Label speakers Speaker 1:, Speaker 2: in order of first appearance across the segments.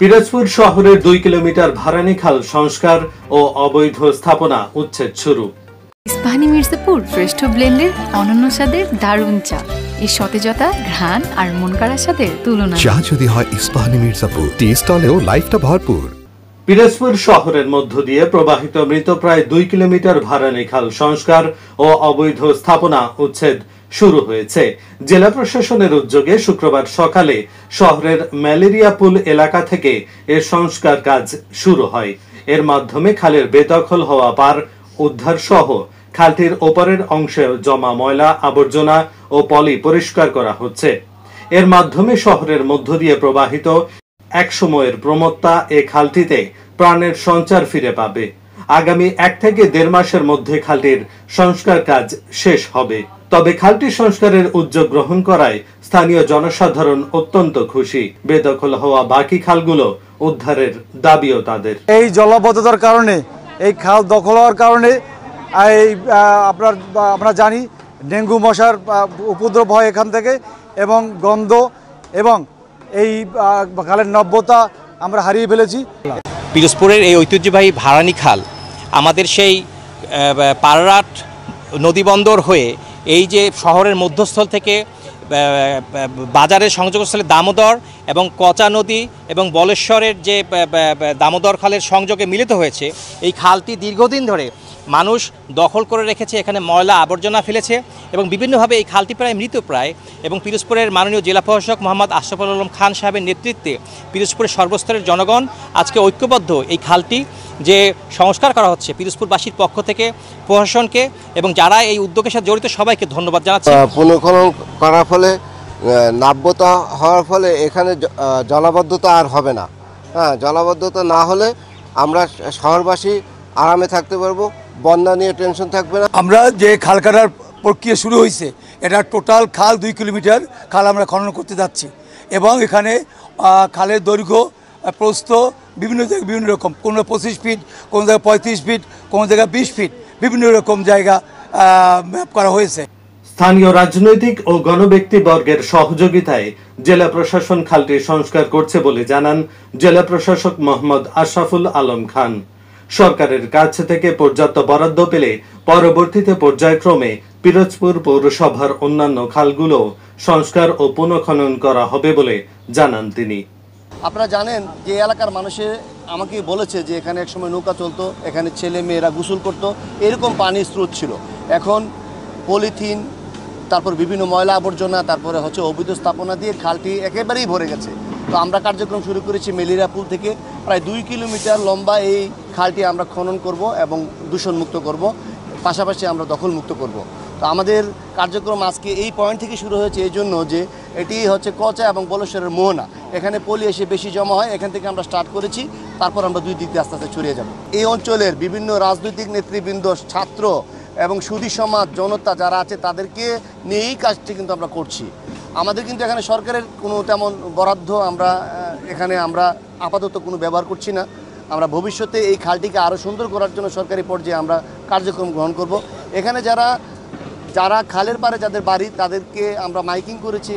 Speaker 1: পিরোজপুর শহরের 2 কিলোমিটার ভারানী খাল সংস্কার ও অবৈধ স্থাপনা উচ্ছেদ শুরু।
Speaker 2: ইস্পাহানি মির্জাপুর শ্রেষ্ঠ ব্লেন্ডের অনন্য স্বাদের দারুণ চা। এই সতেজতা, ঘ্রাণ আর মন কাড়ার সাথে তুলনা।
Speaker 3: চা যদি হয় ইস্পাহানি মির্জাপুর, টেস্ট হলেও লাইফটা ভরপুর।
Speaker 1: পিরোজপুর শহরের মধ্য দিয়ে প্রবাহিত মৃতপ্রায় 2 কিলোমিটার ভারানী খাল সংস্কার ও অবৈধ স্থাপনা উচ্ছেদ শুরু হয়েছে। জেলা প্রশাসনের উদ্যোগে শুক্রবার সকালে শহরের ম্যালেরিয়া পুল এলাকা থেকে এর সংস্কার কাজ শুরু হয়। এর মাধ্যমে খালের বেদখল হওয়া পার উদ্ধার সহ খালটির ওপরের অংশে জমা ময়লা আবর্জনা ও পলি পরিষ্কার করা হচ্ছে। এর মাধ্যমে শহরের মধ্য দিয়ে প্রবাহিত এক সময়ের প্রমত্তা এ খালটিতে প্রাণের সঞ্চার ফিরে পাবে। আগামী 1 থেকে 1.5 মাসের মধ্যে খালটির সংস্কার কাজ শেষ হবে। তবে খালটি সংস্কারের উদ্যোগ গ্রহণ করায় স্থানীয় জনসাধারণ অত্যন্ত খুশি। বেদখল হওয়া বাকি খালগুলো উদ্ধারের দাবিও তাদের।
Speaker 4: এই জলাবদ্ধতার কারণে, এই খাল দখল হওয়ার কারণে আমরা জানি ডেঙ্গু মশার উপদ্রব হয় এখান থেকে, এবং গন্ধ এবং এই খালের নব্যতা আমরা হারিয়ে ফেলেছি।
Speaker 5: পিরোজপুরের এই ঐতিহ্যবাহী ভারানী খাল আমাদের সেই পাররাট নদীবন্দর হয়ে এই যে শহরের মধ্যস্থল থেকে বাজারের সংযোগস্থলে দামোদর এবং কচা নদী এবং বলেশ্বরের যে দামোদর খালের সংযোগে মিলিত হয়েছে, এই খালটি দীর্ঘদিন ধরে মানুষ দখল করে রেখেছে। এখানে ময়লা আবর্জনা ফেলেছে এবং বিভিন্নভাবে এই খালটি প্রায় মৃতপ্রায়। এবং পিরোজপুরের মাননীয় জেলা প্রশাসক মোহাম্মদ আশরাফুল আলম খান সাহেবের নেতৃত্বে পিরোজপুরের সর্বস্তরের জনগণ আজকে ঐক্যবদ্ধ এই খালটি যে সংস্কার করা হচ্ছে, পিরোজপুরবাসীর পক্ষ থেকে প্রশাসনকে এবং যারা এই উদ্যোগের সাথে জড়িত সবাইকে ধন্যবাদ জানাচ্ছি।
Speaker 6: পুনঃখনন করার ফলে নাব্যতা হওয়ার ফলে এখানে জলাবদ্ধতা আর হবে না। জলাবদ্ধতা না হলে আমরা শহরবাসী আরামে থাকতে পারবো, বন্যা নিয়ে টেনশন থাকবে না।
Speaker 4: আমরা যে খাল কাটার প্রক্রিয়া শুরু হয়েছে, এটা টোটাল খাল 2 কিলোমিটার খাল আমরা খনন করতে যাচ্ছি, এবং এখানে খালের দৈর্ঘ্য প্রস্থ বিভিন্ন জায়গায় বিভিন্ন রকম, কোনো 25 ফিট, কোনো জায়গায় 35 ফিট, কোনো জায়গায় 20 ফিট, বিভিন্ন রকম জায়গা ম্যাপ করা হয়েছে।
Speaker 1: স্থানীয় রাজনৈতিক ও গণব্যক্তিবর্গের সহযোগিতায় জেলা প্রশাসন খালটি সংস্কার করছে বলে জানান জেলা প্রশাসক মোহাম্মদ আশরাফুল আলম খান। সরকারের কাছ থেকে পর্যাপ্ত বরাদ্দ পেলে পরবর্তীতে পর্যায়ক্রমে পিরোজপুর পৌরসভার অন্যান্য খালগুলো সংস্কার ও পুনঃখনন করা হবে বলে জানান তিনি।
Speaker 7: আপনারা জানেন যে এলাকার মানুষে আমাকে বলেছে যে এখানে একসময় নৌকা চলতো, এখানে ছেলে মেয়েরা গোসল করতো, এরকম পানির স্রোত ছিল। এখন পলিথিন, তারপর বিভিন্ন ময়লা আবর্জনা, তারপরে হচ্ছে অবৈধ স্থাপনা দিয়ে খালটি একেবারেই ভরে গেছে। তো আমরা কার্যক্রম শুরু করেছি ম্যালেরিয়া পুল থেকে। প্রায় 2 কিলোমিটার লম্বা এই খালটি আমরা খনন করব এবং দূষণমুক্ত করব, পাশাপাশি আমরা দখলমুক্ত করব। তো আমাদের কার্যক্রম আজকে এই পয়েন্ট থেকে শুরু হয়েছে এই জন্য যে এটি হচ্ছে কচা এবং বলেশ্বরের মোহনা, এখানে পলি এসে বেশি জমা হয়। এখান থেকে আমরা স্টার্ট করেছি, তারপর আমরা 2 দিক দিয়ে আস্তে আস্তে ছড়িয়ে যাব। এই অঞ্চলের বিভিন্ন রাজনৈতিক নেতৃবৃন্দ, ছাত্র এবং সুধী সমাজ, জনতা যারা আছে তাদেরকে নিয়ে এই কাজটি কিন্তু আমরা করছি। আমাদের কিন্তু এখানে সরকারের কোনো তেমন বরাদ্দ আমরা আপাতত কোনো ব্যবহার করছি না। আমরা ভবিষ্যতে এই খালটিকে আরও সুন্দর করার জন্য সরকারি পর্যায়ে আমরা কার্যক্রম গ্রহণ করব। এখানে যারা খালের পাড়ে যাদের বাড়ি, তাদেরকে আমরা মাইকিং করেছি,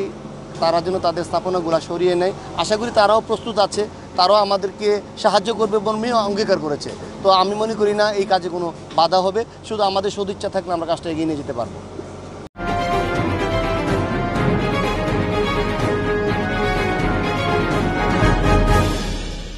Speaker 7: তারা যেন তাদের স্থাপনাগুলো সরিয়ে নেয়। আশা করি তারাও প্রস্তুত আছে, তারাও আমাদেরকে সাহায্য করবে বলেও অঙ্গীকার করেছে। তো আমি মনে করি না এই কাজে কোনো বাধা হবে, শুধু আমাদের সদিচ্ছা থাকলে আমরা কাজটা এগিয়ে নিয়ে যেতে পারবো।